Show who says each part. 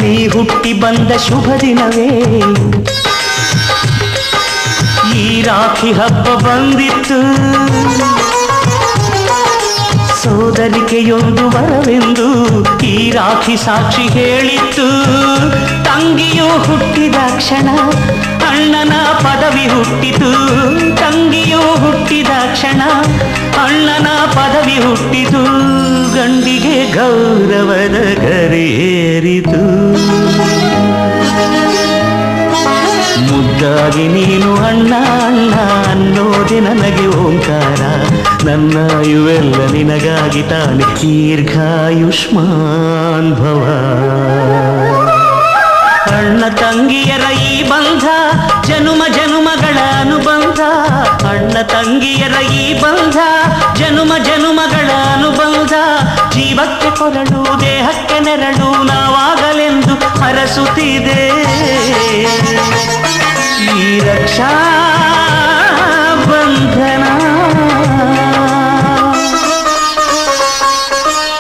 Speaker 1: ನೀ ಹುಟ್ಟಿ ಬಂದ ಶುಭ ದಿನವೇ ಈ ರಾಖಿ ಹಬ್ಬ ಬಂದಿತ್ತು ಸೋದರಿಕೆಯೊಂದು ವರವೆಂದು ಈ ರಾಖಿ ಸಾಕ್ಷಿ ಹೇಳಿತ್ತು ತಂಗಿಯು ಹುಟ್ಟಿದ ಕ್ಷಣ ಅಣ್ಣನ ಪದವಿ ಹುಟ್ಟಿತು ತಂಗಿಯು ಹುಟ್ಟಿದ ಕ್ಷಣ ಅಣ್ಣನ ಪದವಿ ಹುಟ್ಟಿತು ಗಂಡಿಗೆ ಗೌರವದ ಗರಿಯೇರಿತು ಮುದ್ದಾಗಿ ನೀನು ಅಣ್ಣ ಅಣ್ಣ ಅನ್ನೋದೆ ನನಗೆ ಓಂಕಾರ ನನ್ನ ಇವೆಲ್ಲ ನಿನಗಾಗಿ ತಾನೆ ದೀರ್ಘಾಯುಷ್ಮಾನ್ ಭವ ಅಣ್ಣ ತಂಗಿಯರ ಈ ಬಂಧ ಜನುಮ ಜನುಮಗಳ ಅನುಬಂಧ ಅಣ್ಣ ತಂಗಿಯರ ಈ ಬಂಧ ಜನುಮ ಜನುಮಗಳ ಅನುಬಂಧ ಜೀವಕ್ಕೆ ಕೊರಳು ದೇಹಕ್ಕೆ ನೆರಳು ನಾವಾಗಲೆಂದು ಹರಸುತ್ತಿದೆ ಈ ರಕ್ಷಾ